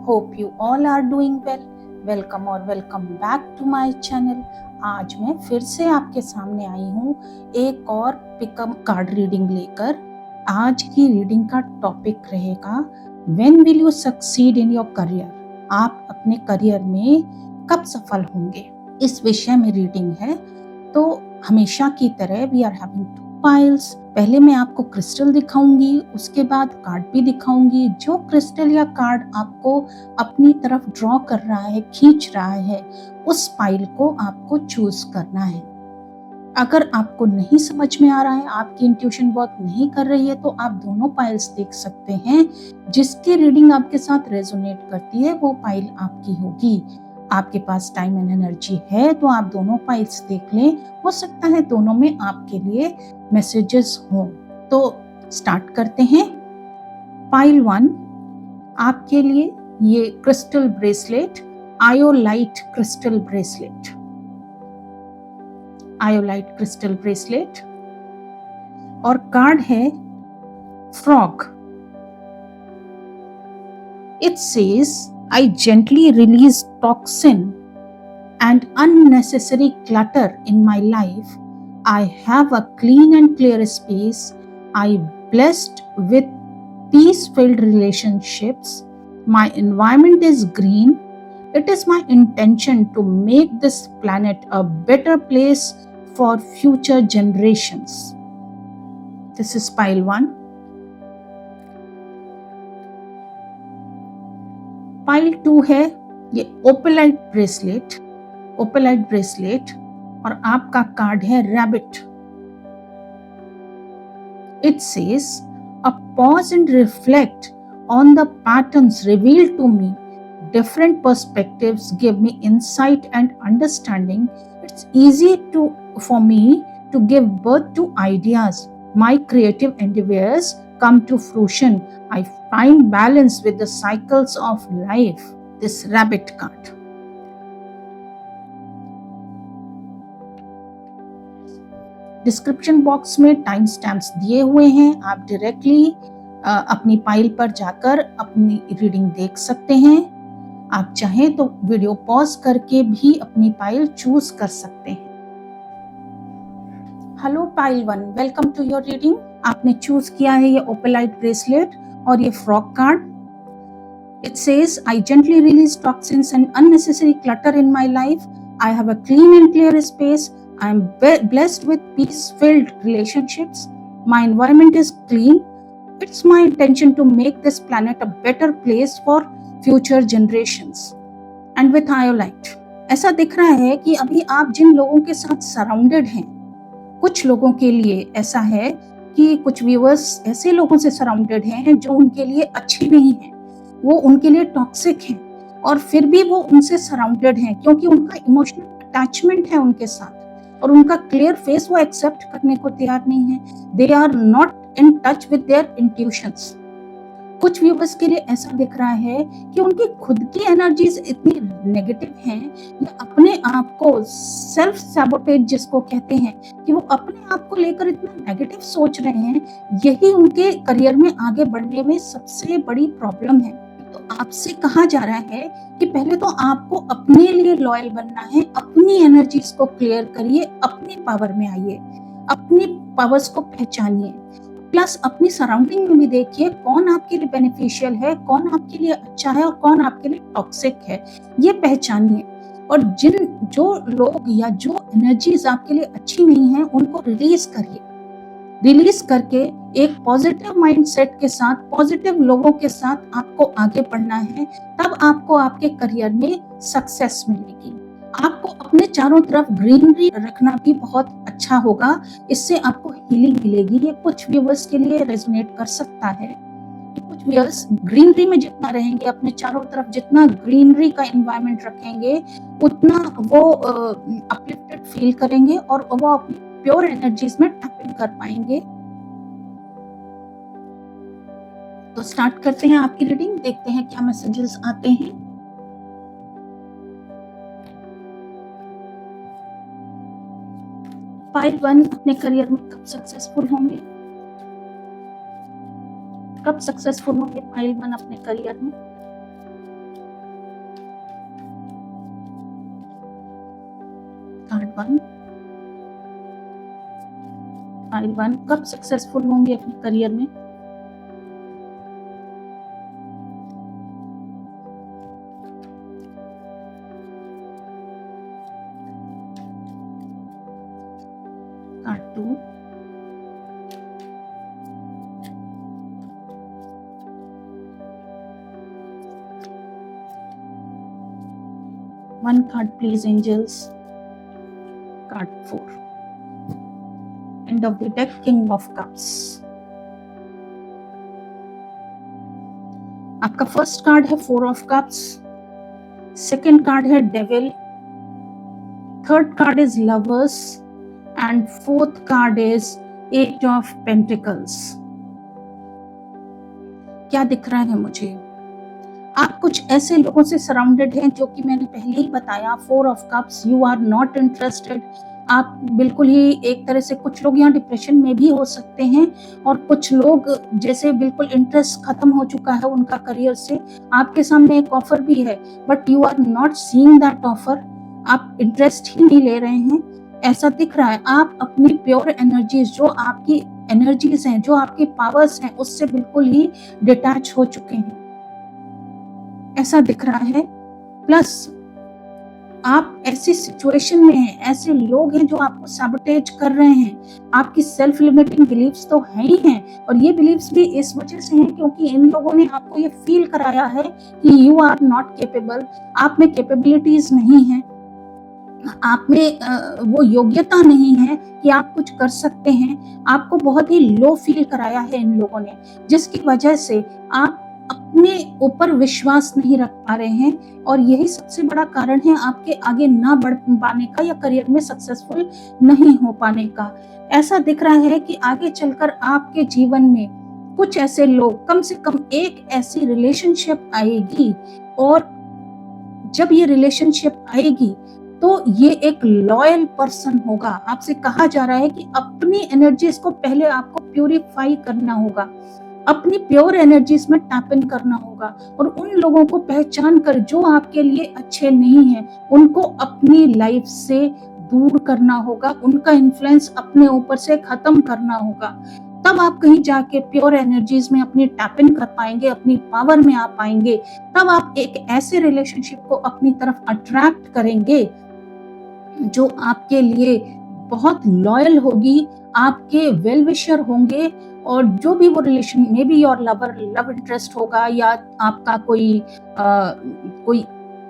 Hope you all are doing well. Welcome और welcome back to my channel. आज मैं फिर से आपके सामने आई हूँ एक और पिकअप कार्ड रीडिंग लेकर। आज की रीडिंग का टॉपिक रहेगा when will you succeed in your career. आप अपने करियर में कब सफल होंगे, इस विषय में रीडिंग है। तो हमेशा की तरह we are having two piles. पहले मैं आपको क्रिस्टल दिखाऊंगी, उसके बाद कार्ड भी दिखाऊंगी। जो क्रिस्टल या कार्ड आपको अपनी तरफ ड्रॉ कर रहा है, खींच रहा है, उस पाइल को आपको चूज करना है। अगर आपको नहीं समझ में आ रहा है, आपकी इंट्यूशन वर्क नहीं कर रही है, तो आप दोनों पाइल्स देख सकते हैं। जिसकी रीडिंग आपके साथ रेजोनेट करती है वो पाइल आपकी होगी। आपके पास टाइम एंड एनर्जी है तो आप दोनों पाइल्स देख लें। हो सकता है दोनों में आपके लिए मैसेजेस हों। तो स्टार्ट करते हैं। पाइल 1 आपके लिए ये crystal bracelet, iolite crystal bracelet, iolite crystal bracelet. और कार्ड है frog. It says I gently release toxin and unnecessary clutter in my life. I have a clean and clear space. I blessed with peace-filled relationships. My environment is green. It is my intention to make this planet a better place for future generations. This is pile 1. Pile 2 है ये opalite bracelet, ओपेलाइट bracelet. और आपका card है rabbit. It says a pause and reflect on the patterns revealed to me. Different perspectives give me insight and understanding. It's easy for me to give birth to ideas. My creative endeavours come to fruition. I find balance with the cycles of life. This rabbit card. Description box में time stamps दिए हुए हैं। आप directly अपनी pile पर जाकर अपनी reading देख सकते हैं। आप चाहें तो वीडियो पॉज करके भी अपनी पाइल चूज कर सकते हैं। Hello pile 1, welcome to your reading. आपने चूज किया है ये ओपेलाइट ब्रेसलेट और ये frog card. It says I gently release toxins and unnecessary clutter in my life. I have a clean and clear space. I am blessed with peace filled relationships. My environment is clean. It's my intention to make this planet a better place for future generations. And with iolite ऐसा दिख रहा है कि अभी आप जिन लोगों के साथ सराउंडेड हैं, कुछ लोगों के लिए ऐसा है कि कुछ व्यूअर्स ऐसे लोगों से सराउंडेड हैं जो उनके लिए अच्छे नहीं हैं, वो उनके लिए टॉक्सिक हैं, और फिर भी वो उनसे सराउंडेड हैं क्योंकि उनका इमोशनल अटैचमेंट है उनके साथ और उनका क्लियर फेस वो एक्सेप्ट करने को तैयार नहीं है. They are not in touch with their intuitions. कुछ व्यूअर्स के लिए ऐसा दिख रहा है कि उनकी खुद की एनर्जीज इतनी नेगेटिव हैं या अपने आप को सेल्फ सैबोटेज जिसको कहते हैं कि वो अपने आप को लेकर इतना नेगेटिव सोच रहे हैं, यही उनके करियर में आगे बढ़ने में सबसे बड़ी प्रॉब्लम है. तो आपसे कहा जा रहा है कि पहले तो आपको अपने लिए लॉयल बनना है. अपनी एनर्जीज को क्लियर करिए, अपनी पावर में आइए, अपनी पावर्स को पहचानिए. प्लस अपनी सराउंडिंग में भी देखिए कौन आपके लिए बेनिफिशियल है, कौन आपके लिए अच्छा है और कौन आपके लिए टॉक्सिक है, ये पहचानिए. और जो लोग या जो एनर्जीज आपके लिए अच्छी नहीं है उनको रिलीज करिए. रिलीज करके एक पॉजिटिव माइंडसेट के साथ, पॉजिटिव लोगों के साथ आपको आगे बढ़ना है. तब आपको आपके करियर में सक्सेस मिलेगी. आपको अपने चारों तरफ ग्रीनरी रखना भी बहुत अच्छा होगा, इससे आपको हीलिंग मिलेगी. ये कुछ व्यूअर्स के लिए रेजोनेट कर सकता है. कुछ व्यूअर्स ग्रीनरी में जितना रहेंगे, अपने चारों तरफ जितना ग्रीनरी का एनवायरनमेंट रखेंगे, उतना वो अपलिफ्टेड फील करेंगे और वो अपनी प्योर एनर्जीज में टैप इन कर पाएंगे. तो स्टार्ट करते हैं आपकी रीडिंग, देखते हैं क्या मैसेजेस आते हैं. पाइल 1 अपने करियर में कब सक्सेसफुल होंगे? कब सक्सेसफुल होंगे पाइल 1 अपने करियर में? कार्ड 1, पाइल 1 कब सक्सेसफुल होंगे अपने करियर में? Card 2, one card please angels. Card 4, end of the deck, King of Cups. आपका फर्स्ट कार्ड है 4 ऑफ कप्स, सेकेंड कार्ड है devil, third card is lovers and fourth card is 8 of pentacles. क्या दिख रहा है मुझे? आप कुछ ऐसे लोगों से सराउंडेड हैं जो कि मैंने पहले ही बताया, 4 of cups, you are not interested. आप बिल्कुल ही एक तरह से, कुछ लोग यहाँ डिप्रेशन में भी हो सकते हैं और कुछ लोग जैसे बिल्कुल इंटरेस्ट खत्म हो चुका है उनका करियर से। आपके सामने एक ऑफर भी है but you are not seeing that offer, आप इंटरेस्ट ही नहीं ले रहे हैं, ऐसा दिख रहा है। आप अपनी प्योर एनर्जीज, जो आपकी एनर्जीज हैं, जो आपके पावर्स हैं, उससे बिल्कुल ही डिटैच हो चुके हैं, ऐसा दिख रहा है। प्लस आप ऐसी सिचुएशन में हैं, ऐसे लोग हैं जो आपको सैबोटेज कर रहे हैं। आपकी सेल्फ लिमिटिंग बिलीव्स तो है ही हैं और ये बिलीव्स भी इस वजह से हैं क्योंकि इन लोगों ने आपको ये फील कराया है कि यू आर नॉट केपेबल, आप में कैपेबिलिटीज नहीं है, आप में वो योग्यता नहीं है कि आप कुछ कर सकते हैं। आपको बहुत ही लो फील कराया है इन लोगों ने, जिसकी वजह से आप अपने ऊपर विश्वास नहीं रख पा रहे हैं और यही सबसे बड़ा कारण है आपके आगे ना बढ़ पाने का या करियर में सक्सेसफुल नहीं हो पाने का। ऐसा दिख रहा है कि आगे चलकर आपके जीवन में कुछ ऐसे लोग, कम से कम एक ऐसी रिलेशनशिप आएगी और जब ये रिलेशनशिप आएगी तो ये एक लॉयल पर्सन होगा। आपसे कहा जा रहा है कि अपनी एनर्जीज को पहले आपको प्यूरिफाई करना होगा, अपनी प्योर एनर्जीज में टैप इन करना होगा और उन लोगों को पहचान कर जो आपके लिए अच्छे नहीं हैं उनको अपनी लाइफ से दूर करना होगा, उनका इन्फ्लुएंस अपने ऊपर से खत्म करना होगा। तब आप कहीं जाके प्योर एनर्जीज में अपनी टैप इन कर पाएंगे, अपनी पावर में आ पाएंगे। तब आप एक ऐसे रिलेशनशिप को अपनी तरफ अट्रैक्ट करेंगे जो आपके लिए बहुत लॉयल होगी, आपके वेल विशर होंगे और जो भी वो रिलेशन में भी और लव इंटरेस्ट होगा या आपका कोई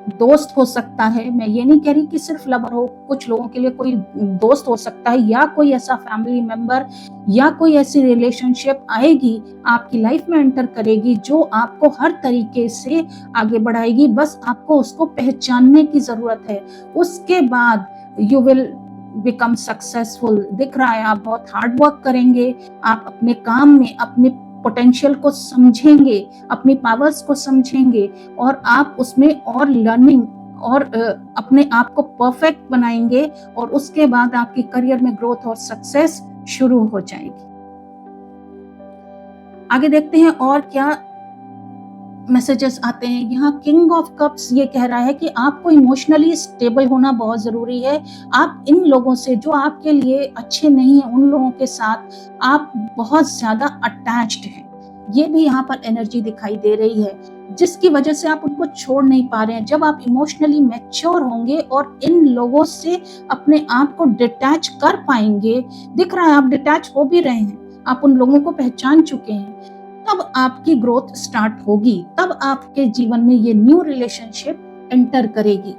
दोस्त हो सकता है। मैं ये नहीं कह रही कि सिर्फ लवर हो, कुछ लोगों के लिए कोई दोस्त हो सकता है या कोई ऐसा फैमिली मेंबर या कोई ऐसी रिलेशनशिप आएगी, आपकी लाइफ में एंटर करेगी जो आपको हर तरीके से आगे बढ़ाएगी। बस आपको उसको पहचानने की जरूरत है, उसके बाद यू विल बिकम सक्सेसफुल। दिख रहा है आप बहुत हार्ड वर्क करेंगे, आप अपने काम में अपने पोटेंशियल को समझेंगे, अपनी पावर्स को समझेंगे और आप उसमें और लर्निंग और अपने आप को परफेक्ट बनाएंगे और उसके बाद आपकी करियर में ग्रोथ और सक्सेस शुरू हो जाएगी। आगे देखते हैं और क्या मैसेजेस आते हैं। यहाँ किंग ऑफ कप्स ये कह रहा है कि आपको इमोशनली स्टेबल होना बहुत जरूरी है। आप इन लोगों से जो आपके लिए अच्छे नहीं है, उन लोगों के साथ आप बहुत ज्यादा अटैच्ड हैं, ये भी यहाँ पर एनर्जी दिखाई दे रही है, जिसकी वजह से आप उनको छोड़ नहीं पा रहे हैं। जब आप इमोशनली मैच्योर होंगे और इन लोगों से अपने आप को डिटैच कर पाएंगे, दिख रहा है आप डिटैच हो भी रहे हैं, आप उन लोगों को पहचान चुके हैं, तब आपकी ग्रोथ स्टार्ट होगी, तब आपके जीवन में ये न्यू रिलेशनशिप एंटर करेगी।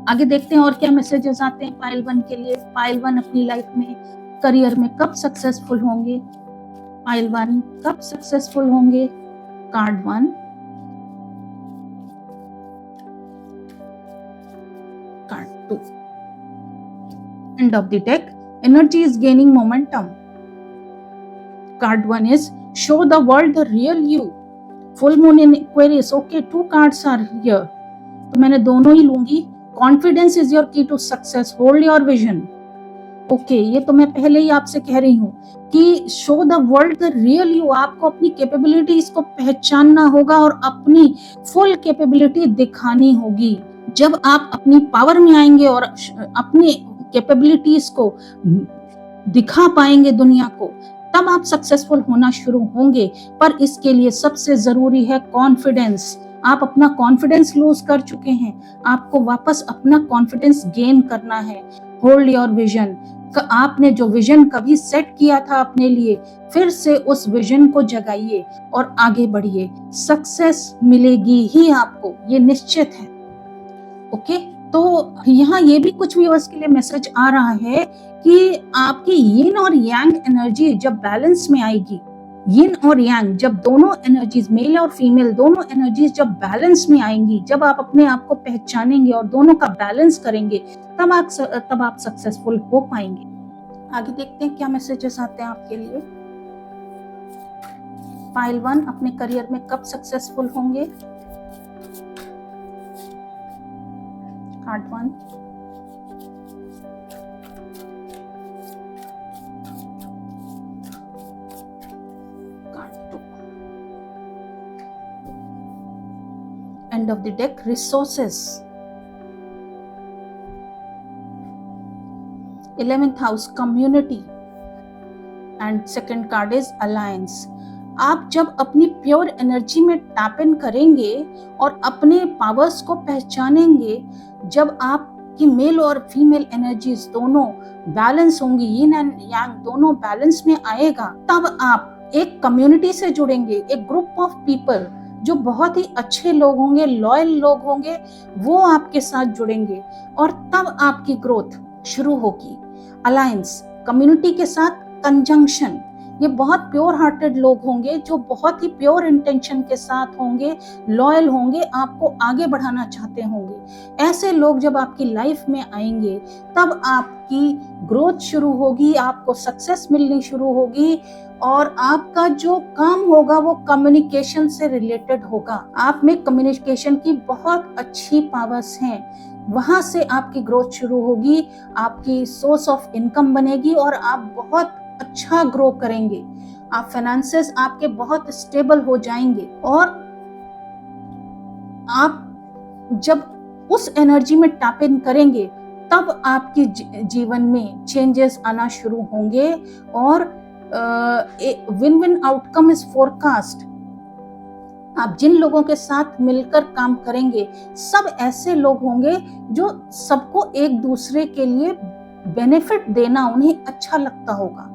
आगे देखते हैं और क्या मैसेजेस आते हैं पाइल 1 के लिए। पाइल 1 अपनी लाइफ में, करियर में कब सक्सेसफुल होंगे? पाइल 1 कब सक्सेसफुल होंगे? Card 1, card 2, and of the deck, energy is gaining momentum. Card 1 is show the world the real you. Full moon in Aquarius. Okay, 2 cards are here. तो मैंने दोनों ही लूंगी। Confidence is your key to success. Hold your vision. Okay, ये तो मैं पहले ही आपसे कह रही हूँ कि show the world the real you. आपको अपनी कैपेबिलिटीज को पहचानना होगा और अपनी फुल कैपेबिलिटी दिखानी होगी। जब आप अपनी पावर में आएंगे और अपने कैपेबिलिटीज को दिखा पाएंगे दुनिया को, तब आप सक्सेसफुल होना शुरू होंगे। पर इसके लिए सबसे जरूरी है कॉन्फिडेंस। आप अपना कॉन्फिडेंस लूज कर चुके हैं, आपको वापस अपना कॉन्फिडेंस गेन करना है। Hold your vision. आपने जो विजन कभी सेट किया था अपने लिए, फिर से उस विजन को जगाइए और आगे बढ़िए। सक्सेस मिलेगी ही आपको, ये निश्चित है। ओके, तो यहाँ ये भी कुछ व्यूअर्स के लिए मैसेज आ रहा है कि आपकी यिन और यांग एनर्जी जब बैलेंस में आएगी, यिन और यांग जब दोनों एनर्जीज, मेल और फीमेल दोनों एनर्जीज जब बैलेंस में आएंगी, जब आप अपने आप को पहचानेंगे और दोनों का बैलेंस करेंगे, तब आप सक्सेसफुल हो पाएंगे। आगे देखते हैं क्या मैसेजेस आते हैं आपके लिए। पाइल 1, अपने करियर में कब सक्सेसफुल होंगे? Card 1, card 2, and of the deck, resources. 11th house, community, and second card is alliance. आप जब अपनी प्योर एनर्जी में टैप इन करेंगे और अपने पावर्स को पहचानेंगे, जब आपकी मेल और फीमेल एनर्जीज दोनों बैलेंस होंगी, यिन एंड यांग दोनों बैलेंस में आएगा, तब आप एक कम्युनिटी से जुड़ेंगे, एक ग्रुप ऑफ पीपल जो बहुत ही अच्छे लोग होंगे, लॉयल लोग होंगे, वो आपके साथ जुड़ेंगे और तब आपकी ग्रोथ शुरू होगी। अलायंस, कम्युनिटी के साथ कंजंक्शन, ये बहुत प्योर हार्टेड लोग होंगे जो बहुत ही प्योर इंटेंशन के साथ होंगे, लॉयल होंगे, आपको आगे बढ़ाना चाहते होंगे। ऐसे लोग जब आपकी लाइफ में आएंगे, तब आपकी ग्रोथ शुरू होगी, आपको सक्सेस मिलनी शुरू होगी और आपका जो काम होगा वो कम्युनिकेशन से रिलेटेड होगा। आप में कम्युनिकेशन की बहुत अच्छी पावर्स हैं, वहां से आपकी ग्रोथ शुरू होगी, आपकी सोर्स ऑफ इनकम बनेगी और आप बहुत अच्छा ग्रो करेंगे। आप फाइनेंसेस आपके बहुत स्टेबल हो जाएंगे और आप जब उस एनर्जी में टैप इन करेंगे, तब आपके जीवन में चेंजेस आना शुरू होंगे और win win outcome is forecast. आप जिन लोगों के साथ मिलकर काम करेंगे, सब ऐसे लोग होंगे जो सबको एक दूसरे के लिए बेनिफिट देना उन्हें अच्छा लगता होगा।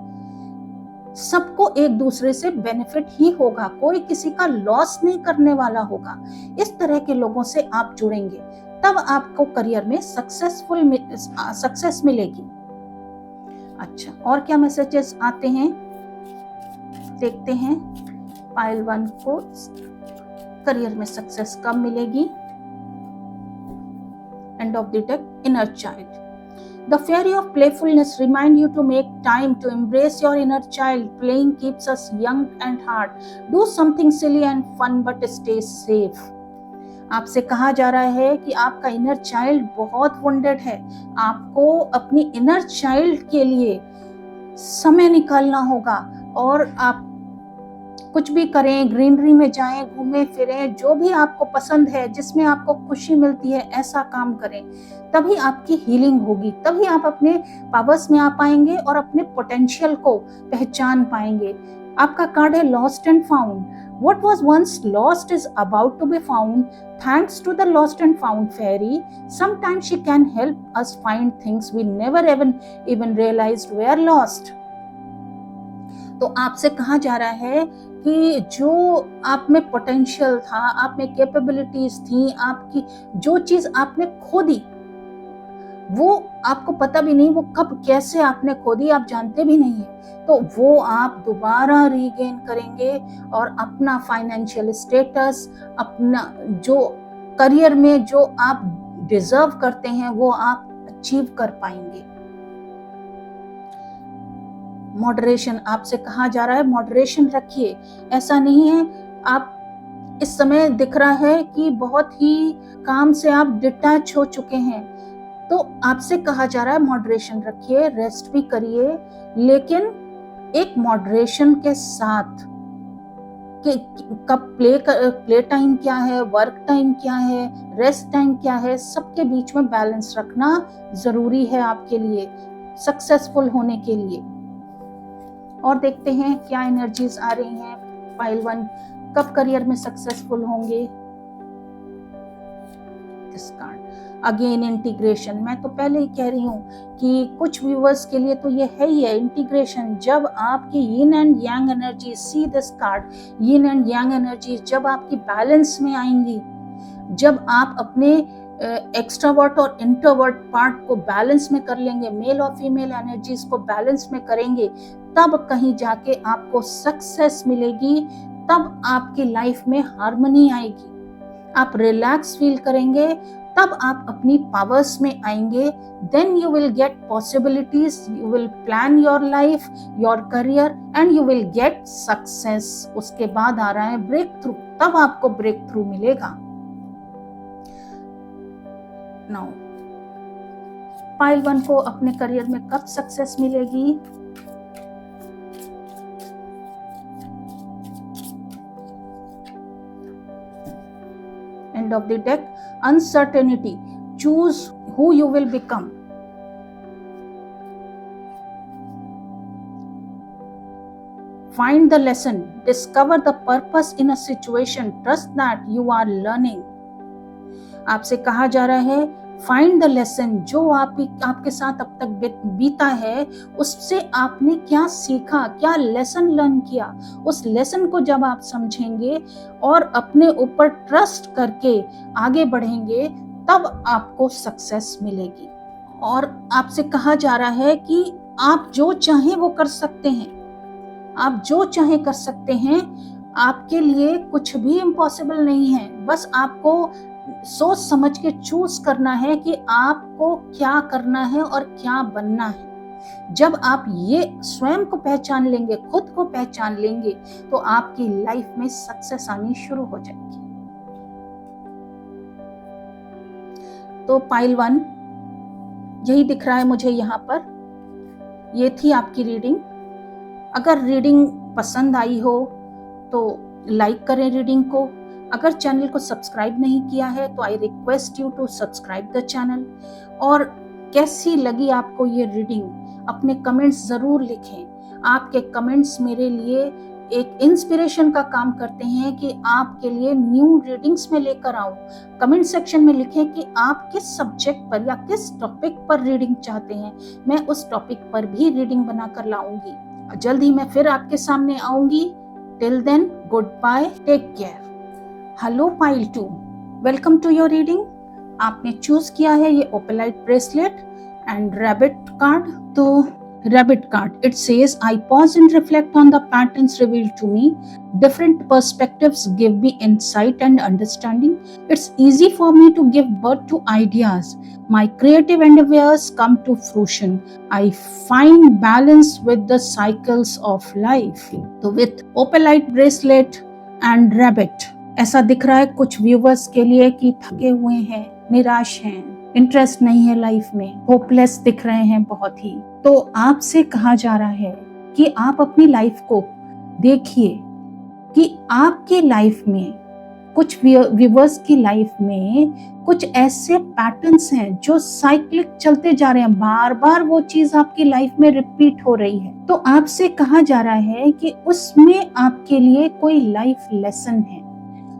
सबको एक दूसरे से बेनिफिट ही होगा, कोई किसी का लॉस नहीं करने वाला होगा। इस तरह के लोगों से आप जुड़ेंगे, तब आपको करियर में सक्सेस मिलेगी। अच्छा, और क्या मैसेजेस आते हैं देखते हैं। पाइल 1 को करियर में सक्सेस कब मिलेगी? And of the deck, inner child. The fairy of playfulness remind you to make time to embrace your inner child. Playing keeps us young and hard. Do something silly and fun but stay safe. आपसे कहा जा रहा है कि आपका inner child बहुत wounded है। आपको अपनी इनर चाइल्ड के लिए समय निकालना होगा और आप कुछ भी करें, ग्रीनरी में जाएं, घूमें फिरें, जो भी आपको पसंद है, जिसमें आपको खुशी मिलती है, ऐसा काम करें। तभी आपकी हीलिंग होगी, तभी आप अपने पावर्स में आ पाएंगे और अपने पोटेंशियल को पहचान पाएंगे। आपका कार्ड है lost and found. What was once lost is about to be found. Thanks to the lost and found fairy, sometimes she can help us find things we never even realized were lost. तो आपसे कहा जा रहा है कि जो आप में पोटेंशियल था, आप में कैपेबिलिटीज थी, आपकी जो चीज आपने खो दी, वो आपको पता भी नहीं वो कब कैसे आपने खो दी, आप जानते भी नहीं है, तो वो आप दोबारा रीगेन करेंगे और अपना फाइनेंशियल स्टेटस, अपना जो करियर में जो आप डिजर्व करते हैं, वो आप अचीव कर पाएंगे। मॉडरेशन, आपसे कहा जा रहा है मॉडरेशन रखिए। ऐसा नहीं है, आप इस समय दिख रहा है कि बहुत ही काम से आप डिटैच हो चुके हैं, तो आपसे कहा जा रहा है मॉडरेशन रखिए, रेस्ट भी करिए, लेकिन एक मॉडरेशन के साथ। कि कब प्ले टाइम क्या है, वर्क टाइम क्या है, रेस्ट टाइम क्या है, सबके बीच में बैलेंस रखना जरूरी है आपके लिए सक्सेसफुल होने के लिए। और देखते हैं क्या एनर्जीज आ रही हैं पाइल 1, कब करियर में सक्सेसफुल होंगे। This card again integration. मैं तो पहले ही कह रही हूँ कि कुछ व्यूअर्स के लिए तो ये है ही है इंटीग्रेशन। जब आपकी yin and yang energy, see this card, yin and yang energy जब आपकी बैलेंस में आएंगी, जब आप अपने एक्सट्रावर्ट और इंट्रोवर्ट पार्ट को बैलेंस में कर लेंगे, मेल और फीमेल एनर्जीज को बैलेंस में करेंगे, तब कहीं जाके आपको सक्सेस मिलेगी, तब आपकी लाइफ में हार्मनी आएगी, आप रिलैक्स फील करेंगे, तब आप अपनी पावर्स में आएंगे। Then you will get possibilities, you will plan your life, your career and you will get success. उसके बाद आ रहा है ब्रेक थ्रू, तब आपको ब्रेक थ्रू मिलेगा। नाउ पाइल 1 को अपने करियर में कब सक्सेस मिलेगी? End of the deck, uncertainty. Choose who you will become. Find the lesson. Discover the purpose in a situation. Trust that you are learning. आपसे कहा जा रहा है फाइंड द लेसन। जो आपके साथ अब तक बीता है उससे आपने क्या सीखा, क्या लेसन लर्न किया, उस लेसन को जब आप समझेंगे और अपने ऊपर ट्रस्ट करके आगे बढ़ेंगे, तब आपको सक्सेस मिलेगी। और आपसे कहा जा रहा है कि आप जो चाहें वो कर सकते हैं, आप जो चाहें कर सकते हैं, आपके लिए कुछ भी इम्पॉसिबल नहीं है। बस आपको सोच समझ के चूज करना है कि आपको क्या करना है और क्या बनना है। जब आप ये स्वयं को पहचान लेंगे, खुद को पहचान लेंगे, तो आपकी लाइफ में सक्सेस आनी शुरू हो जाएगी। तो पाइल 1 यही दिख रहा है मुझे यहाँ पर। ये थी आपकी रीडिंग। अगर रीडिंग पसंद आई हो तो लाइक करें रीडिंग को। अगर चैनल को सब्सक्राइब नहीं किया है तो I request you to subscribe the channel. और कैसी लगी आपको ये रीडिंग, अपने कमेंट्स ज़रूर लिखें। आपके कमेंट्स मेरे लिए एक इंस्पिरेशन का काम करते हैं कि आपके लिए न्यू रीडिंग्स में लेकर आऊं। कमेंट सेक्शन में लिखें कि आप किस सब्जेक्ट पर या किस टॉपिक पर रीडिंग चाहते हैं, मैं उस टॉपिक पर भी रीडिंग बनाकर लाऊंगी। जल्द ही मैं फिर आपके सामने आऊंगी। Till then, goodbye, take care. Hello pile 2, welcome to your reading. आपने चूज किया है ये opalite bracelet and rabbit card. तो rabbit card, it says I pause and reflect on the patterns revealed to me, different perspectives give me insight and understanding, it's easy for me to give birth to ideas, my creative endeavors come to fruition, I find balance with the cycles of life। तो with opalite bracelet and rabbit ऐसा दिख रहा है कुछ viewers के लिए कि थके हुए हैं, निराश हैं, इंटरेस्ट नहीं है लाइफ में, होपलेस दिख रहे हैं बहुत ही। तो आपसे कहा जा रहा है कि आप अपनी लाइफ को देखिए कि आपके लाइफ में, कुछ व्यूवर्स की लाइफ में कुछ ऐसे पैटर्न्स हैं जो साइक्लिक चलते जा रहे हैं, बार बार वो चीज आपकी लाइफ में रिपीट हो रही है। तो आपसे कहा जा रहा है कि उसमें आपके लिए कोई लाइफ लेसन है,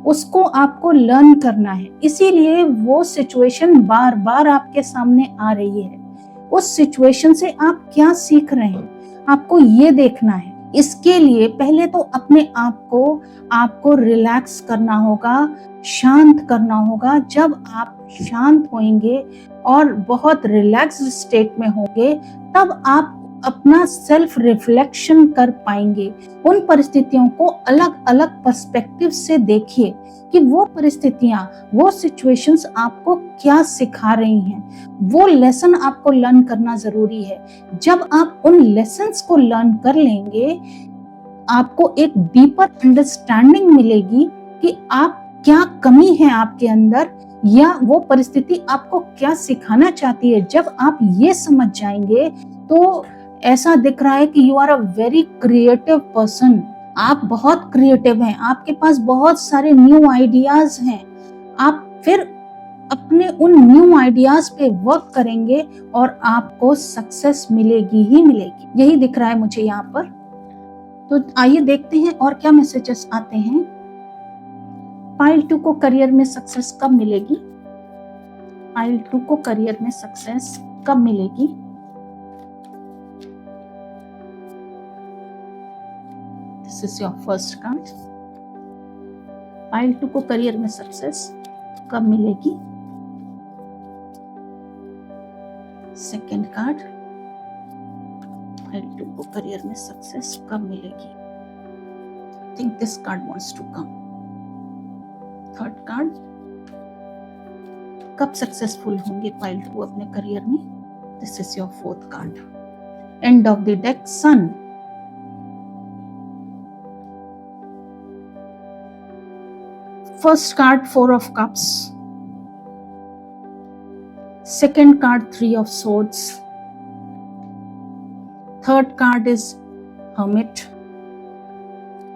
उसको आपको लर्न करना है। इसीलिए वो सिचुएशन बार बार आपके सामने आ रही है। उस सिचुएशन से आप क्या सीख रहे हैं, आपको ये देखना है। इसके लिए पहले तो अपने आपको रिलैक्स करना होगा, शांत करना होगा। जब आप शांत होंगे और बहुत रिलैक्स स्टेट में होंगे, तब आप अपना सेल्फ रिफ्लेक्शन कर पाएंगे। उन परिस्थितियों को अलग अलग पर्सपेक्टिव से देखिए कि वो परिस्थितियां, वो सिचुएशंस आपको क्या सिखा रही हैं। वो लेसन आपको लर्न करना जरूरी है। जब आप उन लेसन्स को लर्न कर लेंगे, आपको एक डीपर अंडरस्टैंडिंग मिलेगी कि आप क्या कमी है आपके अंदर, या वो परिस्थिति आपको क्या सिखाना चाहती है। जब आप ये समझ जाएंगे तो ऐसा दिख रहा है कि you are a very creative person. आप बहुत क्रिएटिव हैं, आपके पास बहुत सारे न्यू आइडियाज हैं, आप फिर अपने उन न्यू आइडियाज पे वर्क करेंगे और आपको सक्सेस मिलेगी ही मिलेगी। यही दिख रहा है मुझे यहाँ पर। तो आइए देखते हैं और क्या मैसेजेस आते हैं। पाइल 2 को करियर में सक्सेस कब मिलेगी? पाइल 2 को करियर में सक्सेस कब मिलेगी? This is your first card. Pile 2 को करियर में सक्सेस कब मिलेगी? सेकेंड कार्ड, पाइल 2 को करियर में सक्सेस कब मिलेगी? I think this card wants to come. Third card, कब सक्सेसफुल होंगे पाइल 2 अपने करियर में? This is your fourth card. End of the deck, sun. First card, 4 of cups. Second card, 3 of swords. Third card is Hermit.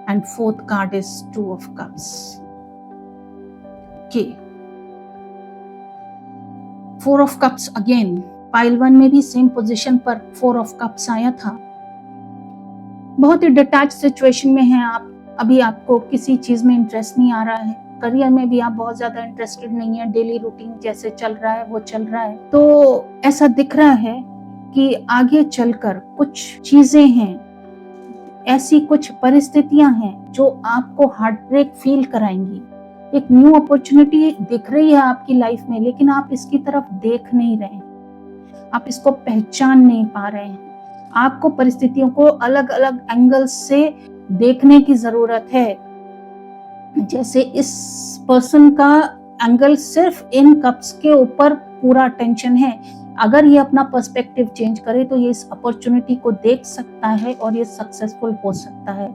And fourth card is 2 of cups. Okay. 4 of cups again. Pile 1 में भी same position पर 4 of cups आया था। बहुत ही detach situation में हैं आप। अभी आपको किसी चीज में इंटरेस्ट नहीं आ रहा है। करियर में भी आप बहुत ज्यादा इंटरेस्टेड नहीं है। डेली रूटीन जैसे चल रहा है वो चल रहा है। तो ऐसा दिख रहा है कि आगे चलकर कुछ चीजें हैं, ऐसी कुछ परिस्थितियां हैं जो आपको हार्ट ब्रेक फील कराएंगी। एक न्यू अपॉर्चुनिटी दिख रही है आपकी लाइफ में, लेकिन आप इसकी तरफ देख नहीं रहे, आप इसको पहचान नहीं पा रहे हैं। आपको परिस्थितियों को अलग अलग एंगल से देखने की जरूरत है। जैसे इस पर्सन का एंगल सिर्फ इन कप्स के ऊपर पूरा टेंशन है। अगर ये अपना पर्सपेक्टिव चेंज करे तो ये इस अपॉर्चुनिटी को देख सकता है और ये सक्सेसफुल हो सकता है।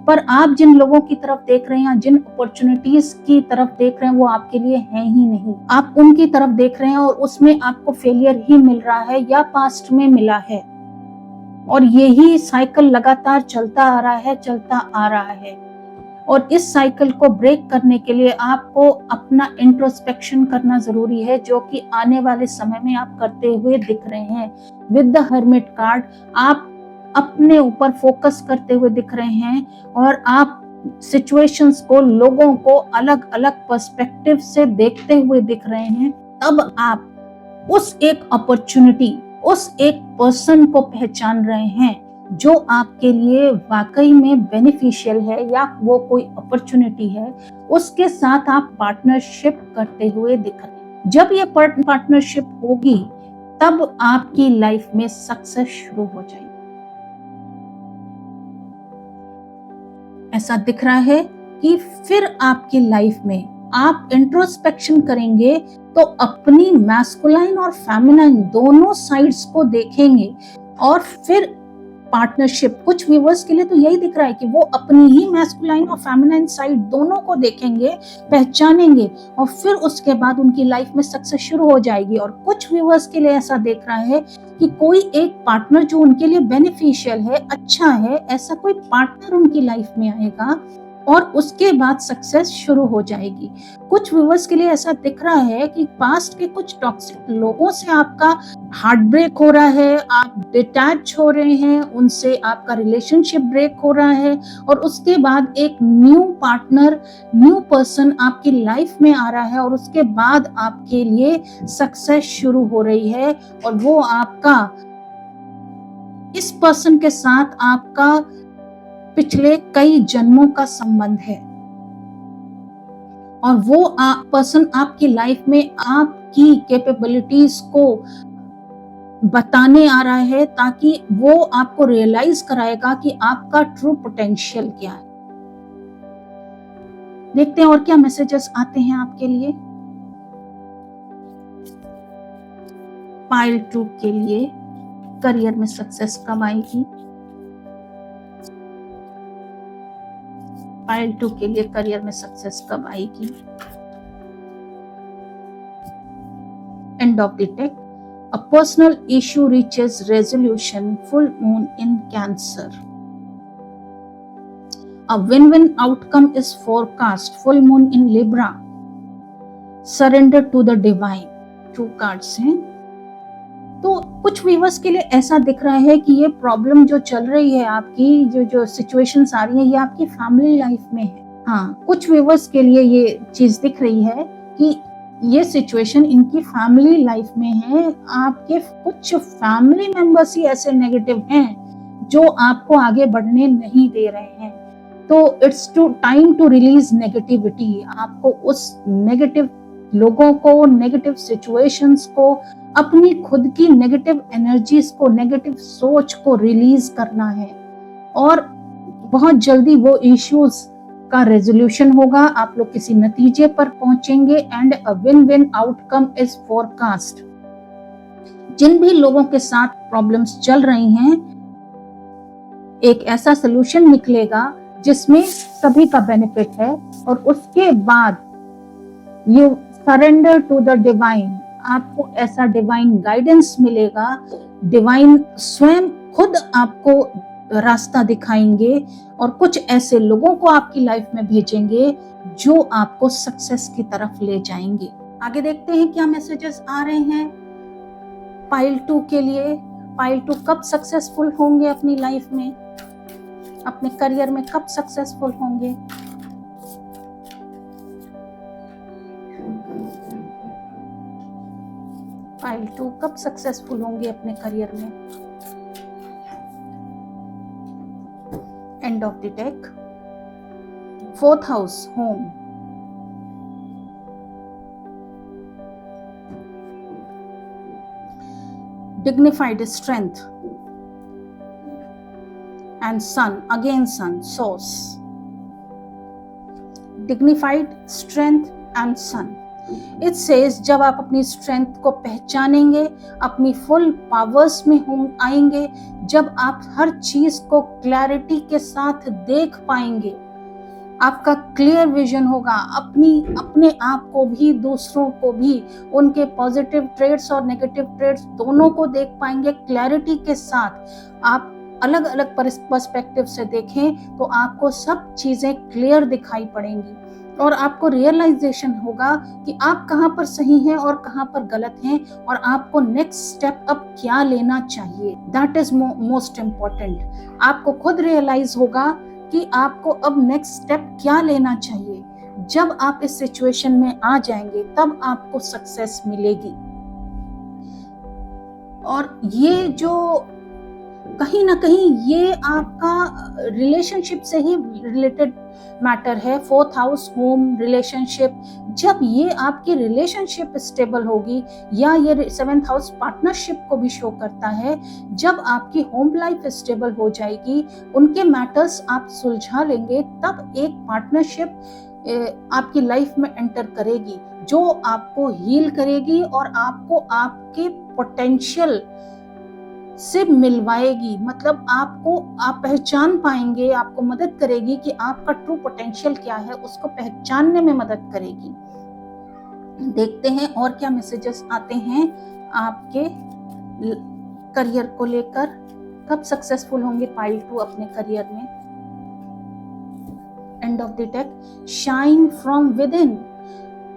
पर आप जिन लोगों की तरफ देख रहे हैं, जिन अपॉर्चुनिटीज की तरफ देख रहे हैं, वो आपके लिए हैं ही नहीं। आप उनकी तरफ देख रहे हैं और उसमें आपको फेलियर ही मिल रहा है या पास्ट में मिला है। और यही साइकिल लगातार चलता आ रहा है। और इस साइकिल को ब्रेक करने के लिए आपको अपना इंट्रोस्पेक्शन करना जरूरी है, जो कि आने वाले समय में आप करते हुए दिख रहे हैं। विद द हर्मिट कार्ड आप अपने ऊपर फोकस करते हुए दिख रहे हैं और आप सिचुएशंस को, लोगों को अलग अलग पर्सपेक्टिव से देखते हुए दिख रहे हैं। तब आप उस एक अपॉर्चुनिटी, उस एक पर्सन को पहचान रहे हैं जो आपके लिए वाकई में बेनिफिशियल है या वो कोई अपॉर्चुनिटी है, उसके साथ आप पार्टनरशिप करते हुए दिख रहे हैं। जब ये पार्टनरशिप होगी तब आपकी लाइफ में सक्सेस शुरू हो जाएगी। ऐसा दिख रहा है कि फिर आपकी लाइफ में आप इंट्रोस्पेक्शन करेंगे तो अपनी मैस्कुलाइन और फेमिनाइन दोनों साइड्स को देखेंगे और फिर पार्टनरशिप, कुछ व्यूअर्स के लिए तो यही दिख रहा है कि वो अपनी ही मैस्कुलाइन और फेमिनाइन साइड दोनों को देखेंगे, पहचानेंगे और फिर उसके बाद उनकी लाइफ में सक्सेस शुरू हो जाएगी। और कुछ व्यूअर्स के लिए ऐसा देख रहा है कि कोई एक पार्टनर जो उनके लिए बेनिफिशियल है, अच्छा है, ऐसा कोई पार्टनर उनकी लाइफ में आएगा और उसके बाद सक्सेस शुरू हो जाएगी। कुछ व्यूअर्स के लिए ऐसा दिख रहा है कि पास्ट के कुछ टॉक्सिक लोगों से आपका हार्ट ब्रेक हो रहा है, आप डिटैच हो रहे हैं, उनसे आपका रिलेशनशिप ब्रेक हो रहा है और उसके बाद एक न्यू पार्टनर, न्यू पर्सन आपकी लाइफ में आ रहा है और उसके बाद आपके लिए सक्सेस शुरू हो रही है। और वो आपका, इस पर्सन के साथ आपका पिछले कई जन्मों का संबंध है और वो पर्सन आपकी लाइफ में आपकी कैपेबिलिटीज को बताने आ रहा है ताकि वो आपको रियलाइज कराएगा कि आपका ट्रू पोटेंशियल क्या है। देखते हैं और क्या मैसेजेस आते हैं आपके लिए। पाइल 2 के लिए करियर में सक्सेस कब आएगी? पाइल 2 के लिए करियर में सक्सेस कब आएगी? And of the deck, a personal issue reaches resolution, full moon in Cancer. A win-win outcome is forecast. Full moon in Libra. Surrender to the divine. 2 cards हैं। तो कुछ व्यूअर्स के लिए ऐसा दिख रहा है कि ये प्रॉब्लम जो चल रही है आपकी, जो सिचुएशंस आ रही है, ये आपकी फैमिली लाइफ में है। हाँ, कुछ व्यूअर्स के लिए ये चीज दिख रही है कि ये सिचुएशन इनकी फैमिली लाइफ में है। आपके कुछ फैमिली मेंबर्स ही ऐसे नेगेटिव हैं जो आपको आगे बढ़ने नहीं दे रहे हैं। तो it's time to release negativity. आपको उस नेगेटिव लोगों को, नेगेटिव सिचुएशंस को, अपनी खुद की नेगेटिव एनर्जीज को, नेगेटिव सोच को रिलीज करना है और बहुत जल्दी वो इश्यूज का रेजोल्यूशन होगा। आप लोग किसी नतीजे पर पहुंचेंगे and a win win outcome is forecast. जिन भी लोगों के साथ प्रॉब्लम्स चल रही हैं, एक ऐसा सोल्यूशन निकलेगा जिसमें सभी का बेनिफिट है और उसके बाद you surrender to the divine. आपको ऐसा डिवाइन गाइडेंस मिलेगा, डिवाइन स्वयं खुद आपको रास्ता दिखाएंगे और कुछ ऐसे लोगों को आपकी लाइफ में भेजेंगे जो आपको सक्सेस की तरफ ले जाएंगे। आगे देखते हैं क्या मैसेजेस आ रहे हैं पाइल 2 के लिए। पाइल 2 कब सक्सेसफुल होंगे अपनी लाइफ में, अपने करियर में कब सक्सेसफुल होंगे। पाइल 2 कब सक्सेसफुल होंगे अपने करियर में। End of the deck, 4th house, home. Dignified strength and sun, again sun, source. Dignified strength and sun. It says जब आप अपनी स्ट्रेंथ को पहचानेंगे, अपनी फुल पावर्स में आएंगे, जब आप हर चीज को क्लैरिटी के साथ देख पाएंगे, आपका क्लियर विजन होगा, अपने आप को भी, दूसरों को भी, उनके पॉजिटिव ट्रेड्स और नेगेटिव ट्रेड्स दोनों को देख पाएंगे क्लैरिटी के साथ। आप अलग अलग पर्सपेक्टिव से देखें तो आपको सब चीजें क्लियर दिखाई पड़ेंगी और आपको रियलाइजेशन होगा कि आप कहाँ पर सही हैं और कहाँ पर गलत हैं और आपको नेक्स्ट स्टेप अब क्या लेना चाहिए। That is most important. आपको खुद रियलाइज होगा कि आपको अब नेक्स्ट स्टेप क्या लेना चाहिए। जब आप इस सिचुएशन में आ जाएंगे तब आपको सक्सेस मिलेगी। और ये जो कहीं ना कहीं ये आपका रिलेशनशिप से ही रिलेटेड मैटर है। 4th house, home, relationship. जब ये आपकी रिलेशनशिप स्टेबल होगी, या ये 7th हाउस पार्टनरशिप को भी शो करता है, जब आपकी होम लाइफ स्टेबल हो जाएगी, उनके मैटर्स आप सुलझा लेंगे, तब एक पार्टनरशिप आपकी लाइफ में एंटर करेगी जो आपको हील करेगी और आपको आपके पोटेंशियल से मिलवाएगी। मतलब आप पहचान पाएंगे, आपको मदद करेगी कि आपका ट्रू पोटेंशियल क्या है, उसको पहचानने में मदद करेगी। देखते हैं और क्या मैसेजेस आते हैं आपके करियर को लेकर। कब सक्सेसफुल होंगे पाइल 2 अपने करियर में। End of the deck, shine from with in.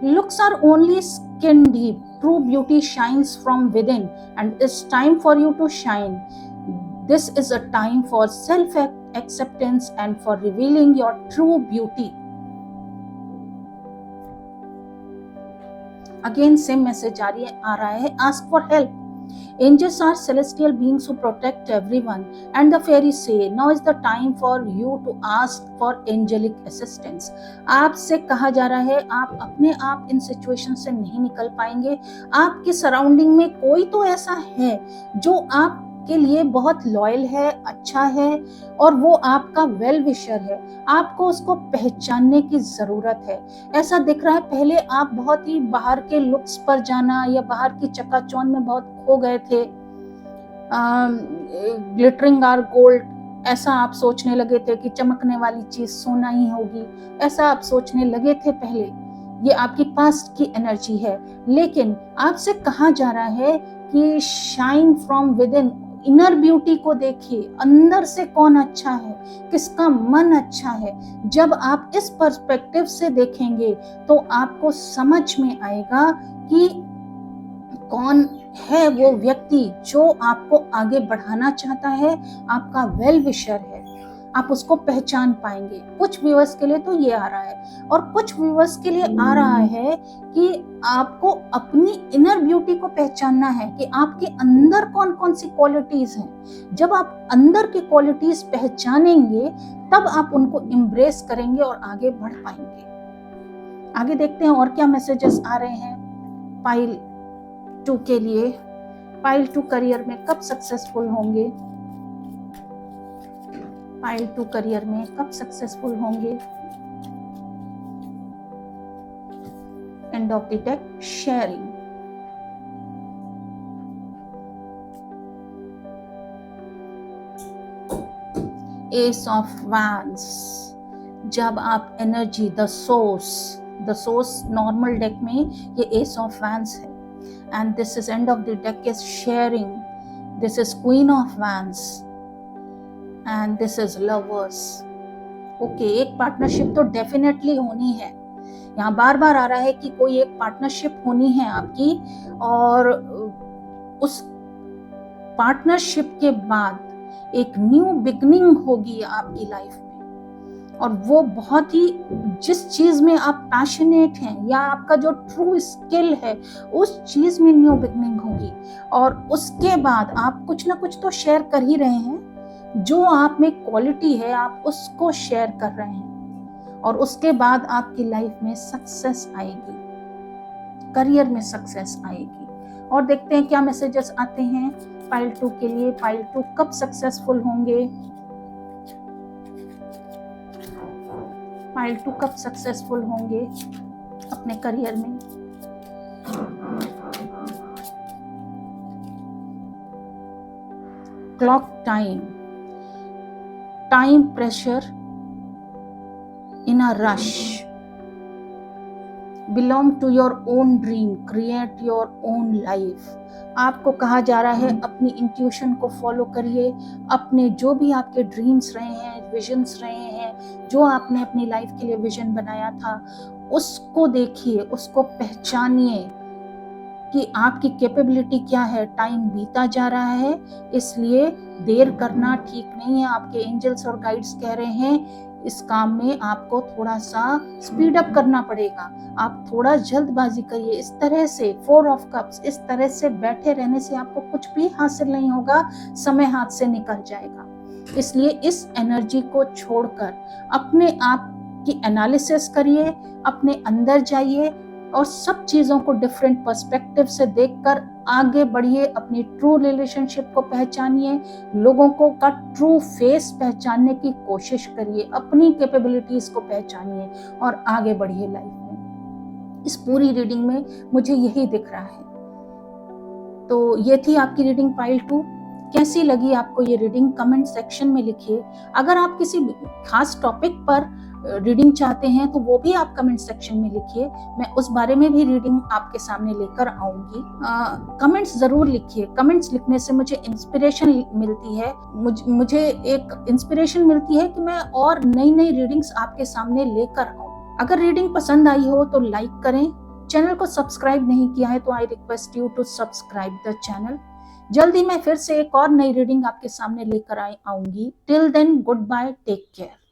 Looks are only skin deep. True beauty shines from within, and it's time for you to shine. This is a time for self-acceptance and for revealing your true beauty. Again, same message आ रहा है. Ask for help. Angels are celestial beings who protect everyone, and the fairies say, now is the time for you to ask for angelic assistance. आपसे कहा जा रहा है, आप अपने आप इन सिचुएशन से नहीं निकल पाएंगे। आपके सराउंडिंग में कोई तो ऐसा है जो आपके लिए बहुत लॉयल है, अच्छा है और वो आपका वेल विशर है। आपको उसको पहचानने की जरूरत है। ऐसा दिख रहा है पहले आप बहुत ही बाहर के लुक्स पर जाना या बाहर की चकाचौंध में बहुत खो गए थे। ग्लिटरिंग आर गोल्ड, ऐसा आप सोचने लगे थे कि चमकने वाली चीज सोना ही होगी, ऐसा आप सोचने लगे थे पहले। ये आपकी पास्ट की एनर्जी है, लेकिन आपसे कहा जा रहा है कि shine from with in. Inner beauty को देखिए, अंदर से कौन अच्छा है, किसका मन अच्छा है। जब आप इस पर्सपेक्टिव से देखेंगे तो आपको समझ में आएगा कि कौन है वो व्यक्ति जो आपको आगे बढ़ाना चाहता है, आपका वेल विशर है। आप उसको पहचान पाएंगे। कुछ व्यूअर्स के लिए तो ये आ रहा है, और कुछ व्यूअर्स के लिए आ रहा है कि आपको अपनी इनर ब्यूटी को पहचानना है कि आपके अंदर कौन कौन सी क्वालिटीज हैं। जब आप अंदर की क्वालिटीज पहचानेंगे तब आप उनको एम्ब्रेस करेंगे और आगे बढ़ पाएंगे। आगे देखते हैं और क्या मैसेजेस आ रहे हैं पाइल 2 के लिए। पाइल 2 करियर में कब सक्सेसफुल होंगे? पाइल 2 करियर में कब सक्सेसफुल होंगे? And of the deck, sharing. S of wands. जब आप energy the source normal deck में ये एस ऑफ वैंड्स है, and this is end of the deck is sharing. This is queen of wands and this is lovers. Okay, एक partnership तो definitely होनी है। यहाँ बार बार आ रहा है कि कोई एक पार्टनरशिप होनी है आपकी, और उस पार्टनरशिप के बाद एक न्यू बिगनिंग होगी आपकी लाइफ में, और वो बहुत ही, जिस चीज में आप पैशनेट हैं या आपका जो ट्रू स्किल है उस चीज में न्यू बिगनिंग होगी। और उसके बाद आप कुछ ना कुछ तो शेयर कर ही रहे हैं, जो आप में क्वालिटी है आप उसको शेयर कर रहे हैं, और उसके बाद आपकी लाइफ में सक्सेस आएगी, करियर में सक्सेस आएगी। और देखते हैं क्या मैसेजेस आते हैं पाइल 2 के लिए। पाइल 2 कब सक्सेसफुल होंगे? पाइल 2 कब सक्सेसफुल होंगे अपने करियर में? Clock time pressure in a rush, belong to your own dream, create your own life. आपको कहा जा रहा है अपनी इंट्यूशन को फॉलो करिए, अपने जो भी आपके ड्रीम्स रहे हैं, विजन्स रहे हैं, जो आपने अपनी लाइफ के लिए विजन बनाया था, उसको देखिए, उसको पहचानिए कि आपकी कैपेबिलिटी क्या है। टाइम बीता जा रहा है, इसलिए देर करना ठीक नहीं है। आपके एंजल्स और गाइड्स कह रहे हैं इस काम में आपको थोड़ा सा स्पीड अप करना पड़ेगा, आप थोड़ा जल्दबाजी करिए। इस तरह से 4 ऑफ कप्स, इस तरह से बैठे रहने से आपको कुछ भी हासिल नहीं होगा, समय हाथ से निकल जाएगा। इसलिए इस एनर्जी को छोड़कर अपने आप की एनालिसिस करिए, अपने अंदर जाइए और सब चीजों को डिफरेंट पर्सपेक्टिव से देखकर आगे बढ़िए। अपनी ट्रू रिलेशनशिप को पहचानिए, लोगों को का ट्रू फेस पहचानने की कोशिश करिए, अपनी कैपेबिलिटीज को पहचानिए और आगे बढ़िए लाइफ में। इस पूरी रीडिंग में मुझे यही दिख रहा है। तो ये थी आपकी रीडिंग पाइल 2। कैसी लगी आपको ये रीडिंग कमेंट सेक्शन में लिखिए। अगर आप किसी खास टॉपिक पर रीडिंग चाहते हैं तो वो भी आप कमेंट सेक्शन में लिखिए, मैं उस बारे में भी रीडिंग आपके सामने लेकर आऊंगी। कमेंट्स जरूर लिखिए, कमेंट्स लिखने से मुझे इंस्पिरेशन मिलती है, मुझे एक इंस्पिरेशन मिलती है कि मैं और नई नई रीडिंग्स आपके सामने लेकर आऊं। अगर रीडिंग पसंद आई हो तो लाइक करें, चैनल को सब्सक्राइब नहीं किया है तो I request you to subscribe the channel. जल्दी मैं फिर से एक और नई रीडिंग आपके सामने लेकर आऊंगी। Till then goodbye, take care.